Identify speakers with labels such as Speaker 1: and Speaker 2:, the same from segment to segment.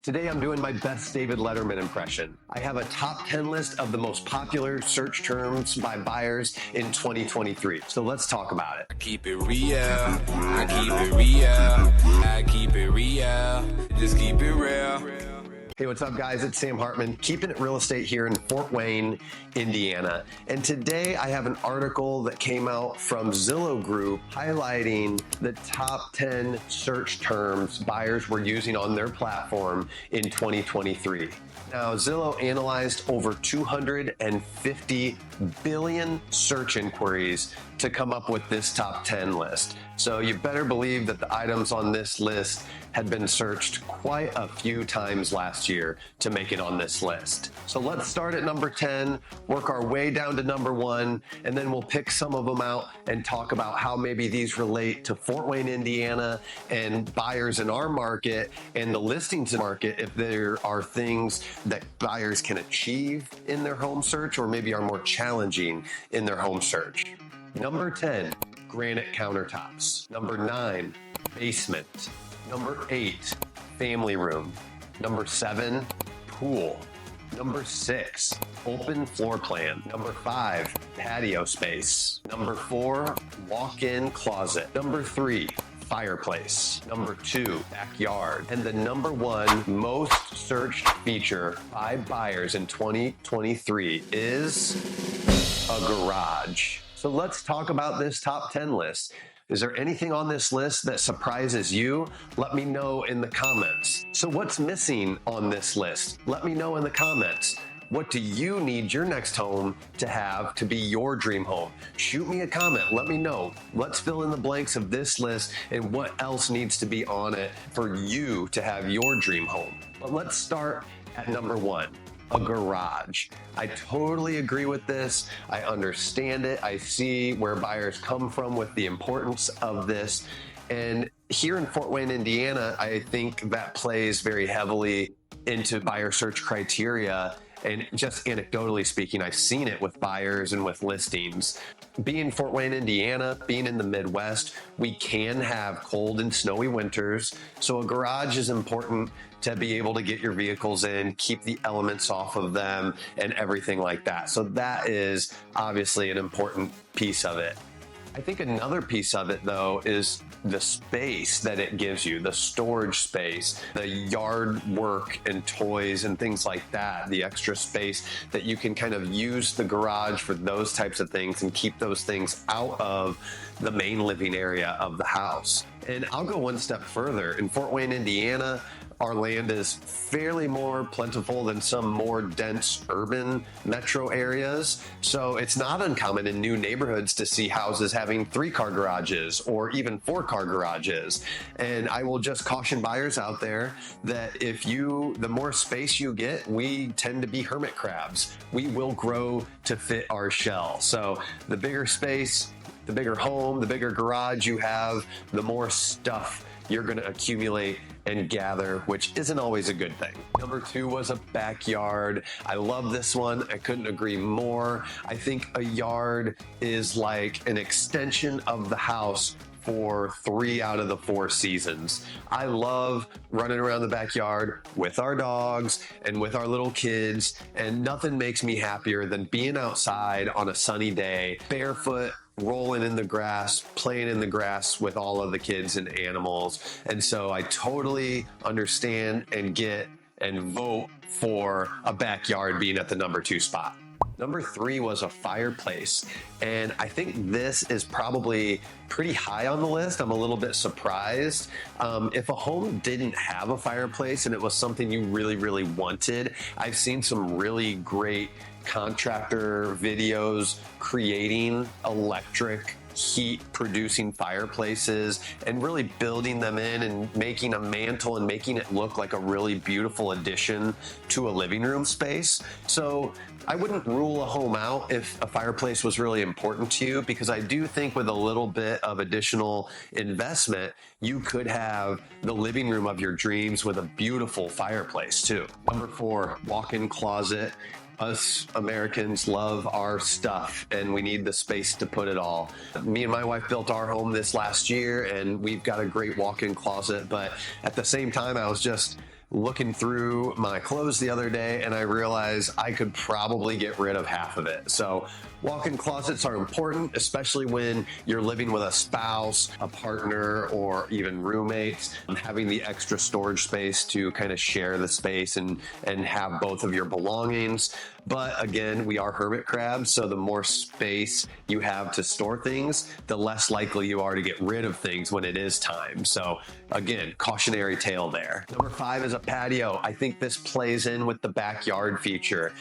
Speaker 1: Today I'm doing my best David Letterman impression. I have a top 10 list of the most popular search terms by buyers in 2023. So let's talk about it.
Speaker 2: I keep it real, I keep it real, I keep it real, just keep it real.
Speaker 1: Hey, what's up guys? It's Sam Hartman, keeping it real estate here in Fort Wayne, Indiana. And today I have an article that came out from Zillow Group highlighting the top 10 search terms buyers were using on their platform in 2023. Now, Zillow analyzed over 250 billion search inquiries to come up with this top 10 list. So you better believe that the items on this list had been searched quite a few times last year to make it on this list. So let's start at number 10, work our way down to number 1, and then we'll pick some of them out and talk about how maybe these relate to Fort Wayne, Indiana, and buyers in our market and the listings market, if there are things that buyers can achieve in their home search or maybe are more challenging in their home search. Number 10, granite countertops. Number 9, basement. Number 8, family room. Number 7, pool. Number 6, open floor plan. Number 5, patio space. Number 4, walk-in closet. Number 3, fireplace. Number 2, backyard. And the number 1 most searched feature by buyers in 2023 is a garage. So let's talk about this top 10 list. Is there anything on this list that surprises you? Let me know in the comments. So what's missing on this list? Let me know in the comments. What do you need your next home to have to be your dream home? Shoot me a comment, let me know. Let's fill in the blanks of this list and what else needs to be on it for you to have your dream home. But let's start at number 1. A garage. I totally agree with this. I understand it. I see where buyers come from with the importance of this. And here in Fort Wayne, Indiana, I think that plays very heavily into buyer search criteria. And just anecdotally speaking, I've seen it with buyers and with listings. Being Fort Wayne, Indiana, being in the Midwest, we can have cold and snowy winters. So a garage is important to be able to get your vehicles in, keep the elements off of them and everything like that. So that is obviously an important piece of it. I think another piece of it though is the space that it gives you, the storage space, the yard work and toys and things like that, the extra space that you can kind of use the garage for those types of things and keep those things out of the main living area of the house. And I'll go one step further. In Fort Wayne, Indiana, our land is fairly more plentiful than some more dense urban metro areas. So it's not uncommon in new neighborhoods to see houses having 3-car garages or even 4-car garages. And I will just caution buyers out there that the more space you get, we tend to be hermit crabs. We will grow to fit our shell. So the bigger space, the bigger home, the bigger garage you have, the more stuff you're going to accumulate and gather, which isn't always a good thing. Number 2 was a backyard. I love this one. I couldn't agree more. I think a yard is like an extension of the house for 3 out of the 4 seasons. I love running around the backyard with our dogs and with our little kids, and nothing makes me happier than being outside on a sunny day, barefoot, rolling in the grass, playing in the grass with all of the kids and animals. And so I totally understand and get and vote for a backyard being at the number 2 spot. Number 3 was a fireplace. And I think this is probably pretty high on the list. I'm a little bit surprised. If a home didn't have a fireplace and it was something you really, really wanted, I've seen some really great contractor videos creating electric heat producing fireplaces and really building them in and making a mantle and making it look like a really beautiful addition to a living room space. So I wouldn't rule a home out if a fireplace was really important to you, because I do think with a little bit of additional investment, you could have the living room of your dreams with a beautiful fireplace too. Number 4, walk-in closet. Us Americans love our stuff and we need the space to put it all. Me and my wife built our home this last year and we've got a great walk-in closet, but at the same time I was just looking through my clothes the other day and I realized I could probably get rid of half of it. So walk-in closets are important, especially when you're living with a spouse, a partner, or even roommates. Having the extra storage space to kind of share the space and have both of your belongings. But again, we are hermit crabs, so the more space you have to store things, the less likely you are to get rid of things when it is time. So again, cautionary tale there. Number 5 is a patio. I think this plays in with the backyard feature.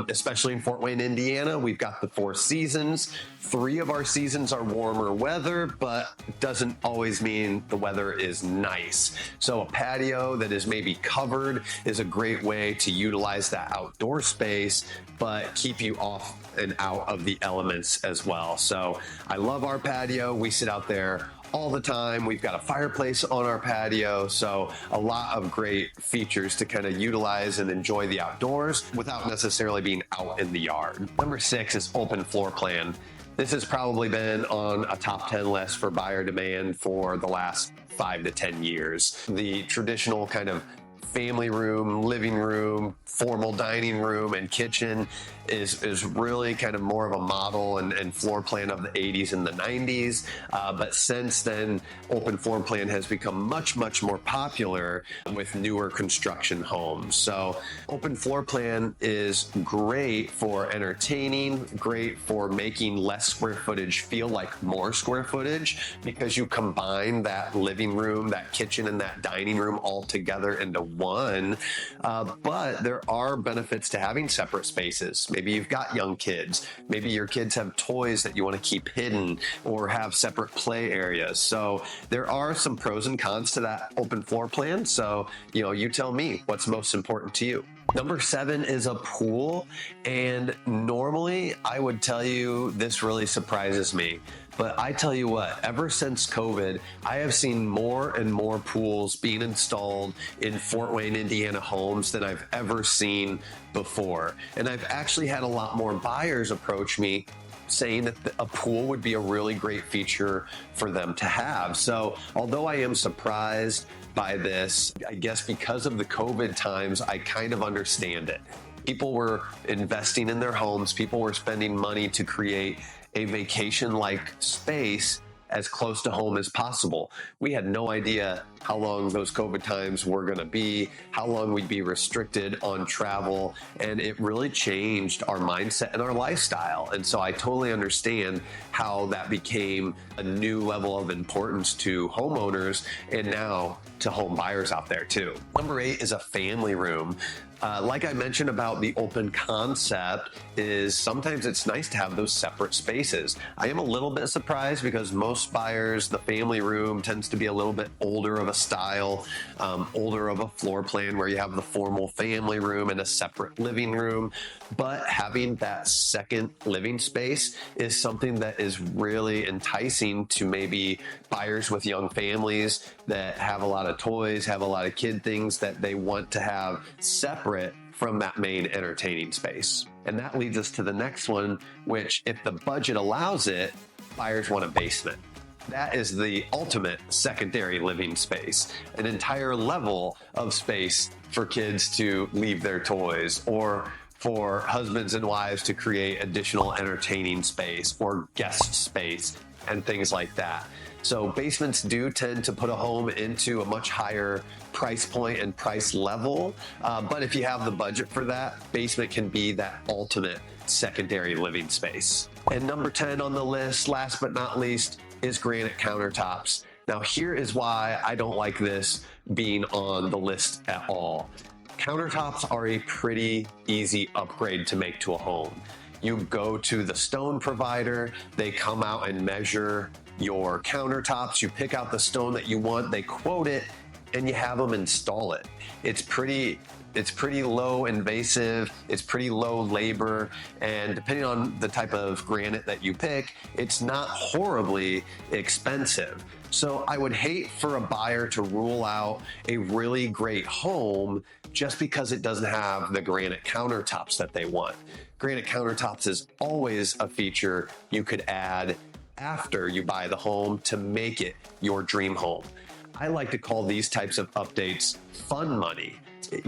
Speaker 1: Especially in Fort Wayne, Indiana, we've got the 4 seasons. 3 of our seasons are warmer weather, but it doesn't always mean the weather is nice. So a patio that is maybe covered is a great way to utilize that outdoor space, but keep you off and out of the elements as well. So I love our patio. We sit out there all the time. We've got a fireplace on our patio, so a lot of great features to kind of utilize and enjoy the outdoors without necessarily being out in the yard. Number 6 is open floor plan. This has probably been on a top 10 list for buyer demand for the last 5 to 10 years. The traditional kind of family room, living room, formal dining room, and kitchen is really kind of more of a model and floor plan of the 80s and the 90s. But since then, open floor plan has become much, much more popular with newer construction homes. So open floor plan is great for entertaining, great for making less square footage feel like more square footage, because you combine that living room, that kitchen, and that dining room all together into one. But there are benefits to having separate spaces. Maybe you've got young kids. Maybe your kids have toys that you want to keep hidden or have separate play areas. So there are some pros and cons to that open floor plan. So, you tell me what's most important to you. Number 7 is a pool. And normally I would tell you this really surprises me. But I tell you what, ever since COVID, I have seen more and more pools being installed in Fort Wayne, Indiana homes than I've ever seen before. And I've actually had a lot more buyers approach me saying that a pool would be a really great feature for them to have. So although I am surprised by this, I guess because of the COVID times, I kind of understand it. People were investing in their homes. People were spending money to create a vacation-like space as close to home as possible. We had no idea how long those COVID times were going to be, how long we'd be restricted on travel, and it really changed our mindset and our lifestyle. And so I totally understand how that became a new level of importance to homeowners and now to home buyers out there too. Number 8 is a family room. Like I mentioned about the open concept, is sometimes it's nice to have those separate spaces. I am a little bit surprised because most buyers, the family room tends to be a little bit older of a style, older of a floor plan where you have the formal family room and a separate living room. But having that second living space is something that is really enticing to maybe buyers with young families that have a lot of toys, have a lot of kid things that they want to have separate from that main entertaining space. And that leads us to the next one, which, if the budget allows it, buyers want a basement. That is the ultimate secondary living space, an entire level of space for kids to leave their toys, or for husbands and wives to create additional entertaining space or guest space and things like that. So basements do tend to put a home into a much higher price point and price level. But if you have the budget for that, basement can be that ultimate secondary living space. And number 10 on the list, last but not least, is granite countertops. Now here is why I don't like this being on the list at all. Countertops are a pretty easy upgrade to make to a home. You go to the stone provider, they come out and measure your countertops, you pick out the stone that you want, they quote it, and you have them install it. It's pretty low invasive, it's pretty low labor, and depending on the type of granite that you pick, it's not horribly expensive. So I would hate for a buyer to rule out a really great home just because it doesn't have the granite countertops that they want. Granite countertops is always a feature you could add after you buy the home to make it your dream home. I like to call these types of updates fun money,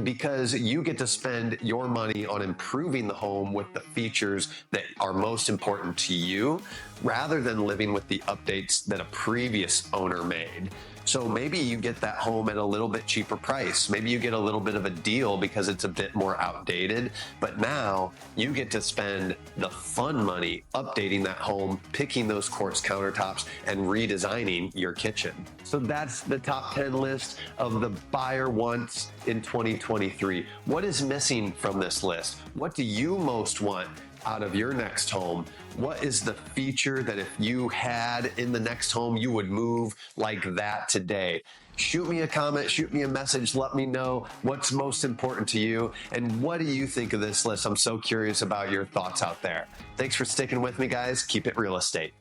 Speaker 1: because you get to spend your money on improving the home with the features that are most important to you, rather than living with the updates that a previous owner made. So maybe you get that home at a little bit cheaper price. Maybe you get a little bit of a deal because it's a bit more outdated, but now you get to spend the fun money updating that home, picking those quartz countertops, and redesigning your kitchen. So that's the top 10 list of the buyer wants in 2023. What is missing from this list? What do you most want out of your next home? What is the feature that if you had in the next home, you would move like that today? Shoot me a comment, shoot me a message, let me know what's most important to you and what do you think of this list. I'm so curious about your thoughts out there. Thanks for sticking with me, guys. Keep it real estate.